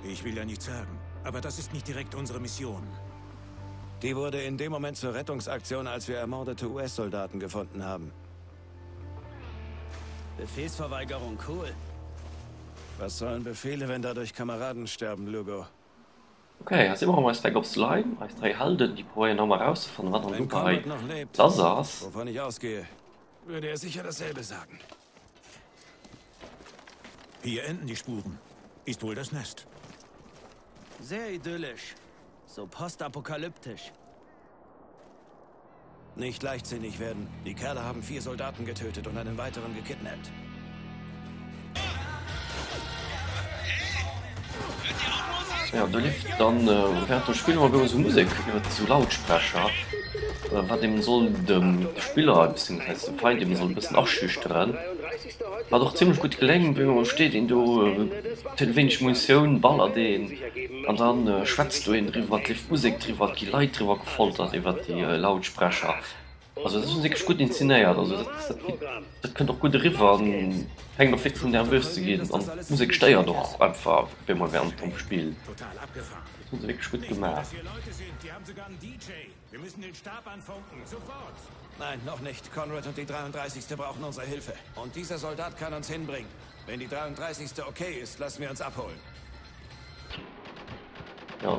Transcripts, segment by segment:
Ich will ja nichts sagen, aber das ist nicht direkt unsere Mission. Die wurde in dem Moment zur Rettungsaktion, als wir ermordete US-Soldaten gefunden haben. Befehlsverweigerung, cool. Was sollen Befehle, wenn dadurch Kameraden sterben, Lugo? Okay, als immer mal Spec Ops Line, als 3 Helden, die probieren nochmal rauszufinden, was Wenn Conrad noch lebt, das ist. wovon ich ausgehe, würde er sicher dasselbe sagen. Hier enden die Spuren. Ist wohl das Nest. Sehr idyllisch. So postapokalyptisch. Nicht leichtsinnig werden. Die Kerle haben 4 Soldaten getötet und einen weiteren gekidnappt. Ja, da lief dann während der Spiel mal so Musik zu Lautsprecher, was dem soll dem Spieler bzw. der Feind dem soll ein bisschen abschüchtern. War doch ziemlich gut gelungen, wenn man steht in du wenig Munition, Baller den und dann schwätzt du in drüber Musik drüber, die Leute drüber gefoltert über die Lautsprecher. Also das ist wirklich gut inszeniert, also das könnte auch gut River hängt doch fix von nervös zu gehen und Musik steuert doch einfach, wenn man während vom Spiel. Total abgefahren. Das ist wirklich gut gemacht. Dass hier Leute sind, die haben sogar einen DJ. Wir müssen den Stab anfunken, sofort. Nein, noch nicht. Conrad und die 33. brauchen unsere Hilfe. Und dieser Soldat kann uns hinbringen. Wenn die 33. okay ist, lassen wir uns abholen. Ja,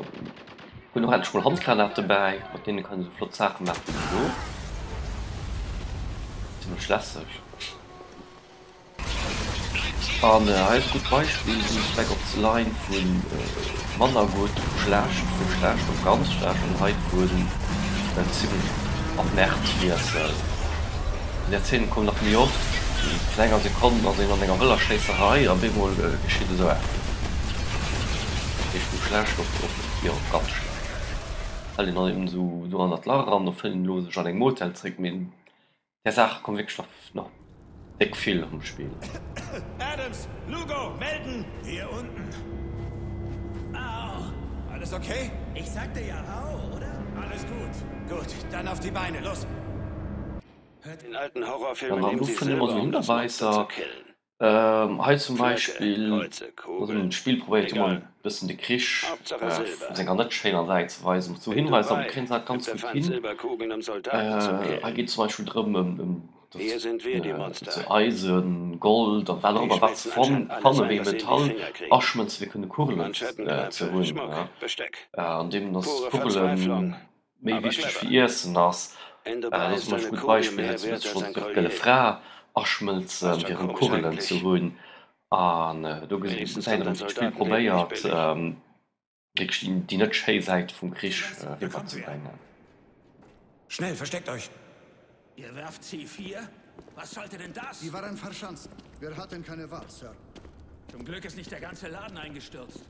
und noch halt schon Handgranaten dabei, mit denen kann so flott Sachen machen wie so. Ziemlich lässig. Und ein gut Beispiel ist Spec Ops Line von Wandergut Schlecht, von Schlecht und ganz Schlecht und heute wurden ziemlich abmerkt wie es in der Szene kommt noch nie oft. Die länger Sekunden, also in einer Willerschäßerei, aber immer geschieht so. Ich bin schlecht auf ja, ganz schlecht. All den eben so an das Lager ran, da finden lose schon ein Motel zurück mit der Sache kommt wirklich noch dick viel im Spiel. Adams, Lugo, melden! Hier unten. Au! Alles okay? Ich sagte ja hau, oder? Alles gut. Gut, dann auf die Beine, los! In alten Horrorfilmen Dann nehmen sie finden immer so Silber, um das Monster Hinweise. zu killen. Halt zum Beispiel Kreuze, also Kugeln. ein Spiel probiert immer Egal. ein bisschen die Krisch Hauptsache Silber. sehr nicht schöner Seite zu Wenn du Hinweisen aber weißt, kennen halt ganz gibt der gut Feind hin. Silberkugeln, um Soldaten zu Da killen. geht zum Beispiel drum Hier sind wir, die Monster. so Eisen, Gold, da werden aber was schmelzen von anscheinend alles vorne ein, wie was sie in die Metall, Finger kriegen. Aschmens wie können Kurlen Manschetten, zu Knöpfe, holen. Schmuck, Besteck. An dem das Pure Kurbeln Verzweiflung. mehr Aber wichtig clever. für Ersten das. Endobai Das ist ist zum eine Beispiel ein Kugel Beispiel, mehr jetzt wert wird als schon ein für Collier. Frau Aschmelzen Das ist schon deren komisch Kurlen eigentlich. zu holen. Und du Wenigstens gesehen, kommt ein das Spiel Soldaten leben nicht probiert, billig. wirklich die nicht schöne Seite vom Krieg Da kommt wer. rüberzubringen. Schnell, versteckt euch. Ihr werft C4? Was sollte denn das? Die waren verschanzt. Wir hatten keine Wahl, Sir. Zum Glück ist nicht der ganze Laden eingestürzt.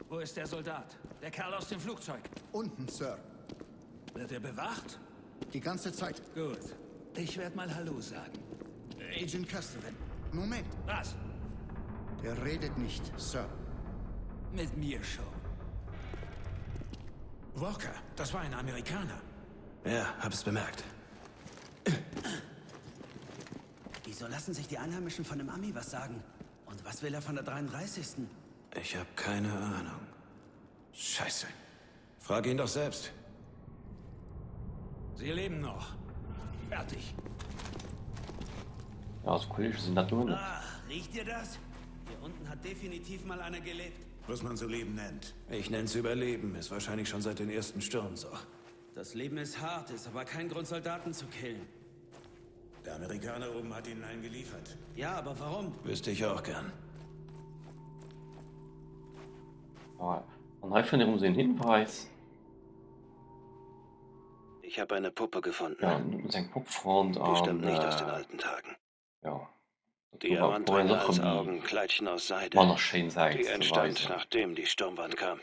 Wo ist der Soldat? Der Kerl aus dem Flugzeug. Unten, Sir. Wird er bewacht? Die ganze Zeit. Gut. Ich werde mal Hallo sagen. Agent Castellan. Moment. Was? Er redet nicht, Sir. Mit mir schon. Walker, das war ein Amerikaner. Ja, hab's bemerkt. Wieso lassen sich die Einheimischen von dem Ami was sagen? Und was will er von der 33.? Ich hab keine Ahnung. Scheiße. Frag ihn doch selbst. Sie leben noch. Fertig. Ja, also Kollegen sind das nur nicht. Ah, riecht ihr das? Hier unten hat definitiv mal einer gelebt. Was man so Leben nennt. Ich nenn's Überleben. Ist wahrscheinlich schon seit den ersten Stürmen so. Das Leben ist hart, ist aber kein Grund, Soldaten zu killen. Der Amerikaner oben hat ihnen einen geliefert. Ja, aber warum? Wüsste ich auch gern. Ja, und halt finde ich um den Hinweis. Ich habe eine Puppe gefunden. Ja, sein Kopffront Die stammt nicht aus den alten Tagen. Ja. Diamantringe als Augen, Kleidchen aus Seide. War noch schön Seite. Die entstand, nachdem die Sturmwand kam.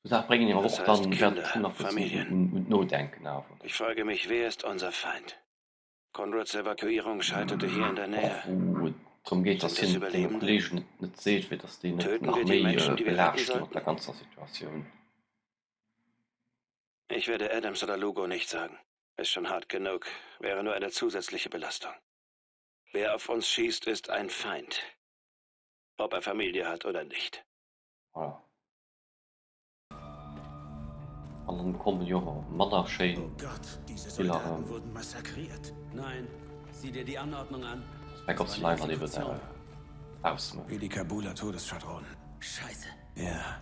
Da bringen ja Das auch heißt dann Kinder, schon noch Familien. mit Notdenken auf. Ich frage mich, wer ist unser Feind? Conrads Evakuierung scheiterte hier in der Nähe. Darum geht das Sind das hin, den Überlebende? Kollegen nicht sieht, wie das die nicht Töten noch wir die mehr Menschen, die wir retten belastet sollten? mit der ganzen Situation. Ich werde Adams oder Lugo nicht sagen. Ist schon hart genug. Wäre nur eine zusätzliche Belastung. Wer auf uns schießt, ist ein Feind. Ob er Familie hat oder nicht. Ja. Und dann kommen ja Männer schön. Oh Gott, diese Soldaten wurden massakriert. Nein, sieh dir die Anordnung an. Spec Ops Line neben aus. Wie die Kabuler Todesschwadronen. Scheiße. Ja.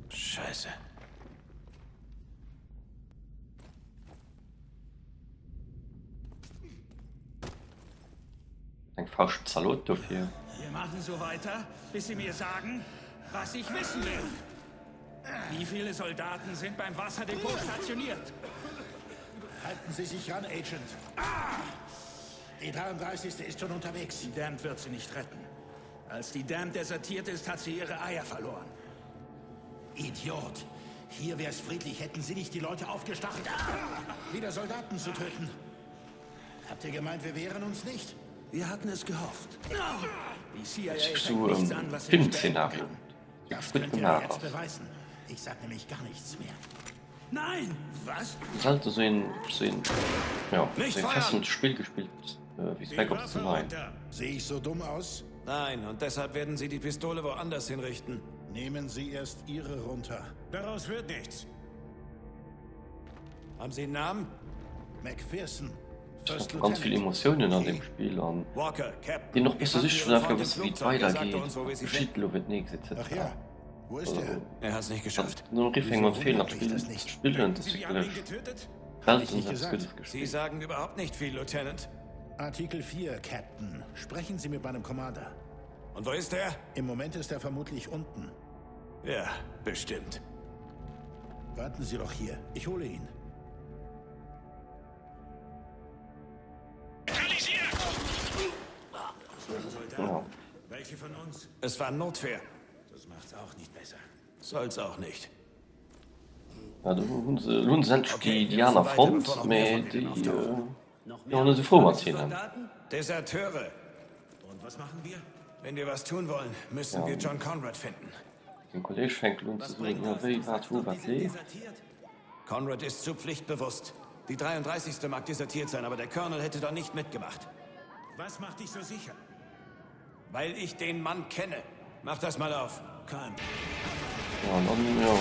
Scheiße. Ein falschen Salut dafür. Wir machen so weiter, bis Sie mir sagen, was ich wissen will. Wie viele Soldaten sind beim Wasserdepot stationiert? Halten Sie sich ran, Agent. Die 33. ist schon unterwegs. Die Damned wird sie nicht retten. Als die Damned desertiert ist, hat sie ihre Eier verloren. Idiot. Hier wär's friedlich, hätten Sie nicht die Leute aufgestachelt, wieder Soldaten zu töten. Habt ihr gemeint, wir wehren uns nicht? Wir hatten es gehofft. Die CIA So fängt nichts an, was sie nicht Filmszenario. Das könnt ihr ja jetzt beweisen. Ich sag nämlich gar nichts mehr. Nein! Was? Das ist halt so ein ja, Nicht so ein feuern! fesselndes Spiel gespielt, wie Spec Ops 2. Sehe ich so dumm aus? Nein, und deshalb werden Sie die Pistole woanders hinrichten. Nehmen Sie erst Ihre runter. Daraus wird nichts. Haben Sie einen Namen? McPherson. Ich First habe ganz viele Lieutenant. Emotionen an dem Spiel an. Walker, Captain. Die noch bis zu Wir sich fanden schon Ihre einfach Frau im wissen, wie es Flugzeug. Er sagte weitergeht. uns, wo wir sie Geschichte wird nichts etc. Ach ja, wo ist er? Er hat es nicht geschafft. Nur noch Riffing und Fehler wundert mich das nicht? spielen, das Sie ist haben ihn gelöscht. getötet? Welt ich nicht und das gesagt. Sie gespielt. sagen überhaupt nicht viel, Lieutenant. Artikel 4, Captain. Sprechen Sie mit meinem Commander. Und wo ist er? Im Moment ist er vermutlich unten. Ja, bestimmt. Warten Sie doch hier. Ich hole ihn. Ja. Welche von uns? Es war Notwehr. Das macht's auch nicht besser. Soll's auch nicht. Ja, da lohnt sich Okay, die wir müssen Diana weiter, Front bevor noch mehr von mit denen die auftauchen. ja, eine Form erzählen. Soldaten? Deserteure. Und was machen wir? Wenn wir was tun wollen, müssen wir John Conrad finden. Den Kollege fängt lohnt sich ja, wie was wo was sehen. Desertiert? Conrad ist zu pflichtbewusst. Die 33. mag desertiert sein, aber der Colonel hätte da nicht mitgemacht. Was macht dich so sicher? Weil ich den Mann kenne. Mach das mal auf. Kein. Ja, und dann, ja,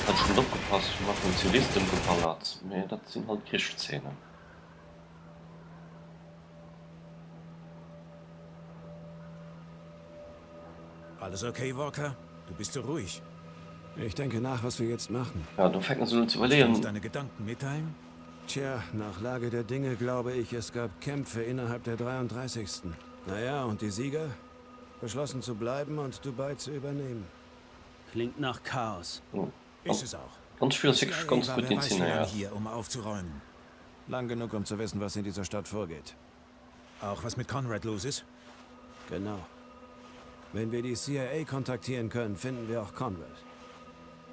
hat schon aufgepasst, was ein Zivilist im Gefallen hat. Nee, das sind halt Kriegsszenen. Alles okay, Walker? Du bist so ruhig. Ich denke nach, was wir jetzt machen. Ja, du fängst so zu Kannst du überlegen. deine Gedanken mitteilen? Tja, nach Lage der Dinge glaube ich, es gab Kämpfe innerhalb der 33. Naja, und die Sieger beschlossen zu bleiben und Dubai zu übernehmen. Klingt nach Chaos. Ist es auch. Ganz viel ist wirklich ganz war gut wer weiß wie lange inszeniert. hier, um aufzuräumen. Lang genug, um zu wissen, was in dieser Stadt vorgeht. Auch was mit Conrad los ist? Genau. Wenn wir die CIA kontaktieren können, finden wir auch Conrad.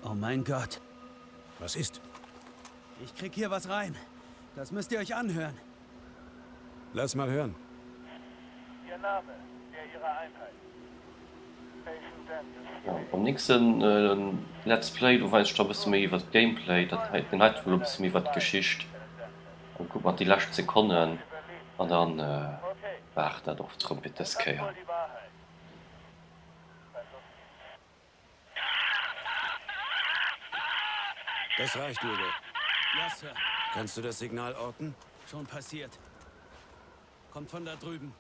Oh mein Gott. Was ist? Ich krieg hier was rein. Das müsst ihr euch anhören. Lass mal hören. Ihr Name, der Ihrer Einheit. Station Daniels. Ja, beim nächsten Let's Play, du weißt schon, bist du mir was Gameplay, das heißt, den halt bist du mir was Geschichte. Und guck mal die letzten Sekunden und dann wach da doch Trompetes Nur kehren. die Wahrheit. Das reicht, Hugo. Ja, Sir. Kannst du das Signal orten? Schon passiert. Kommt von da drüben.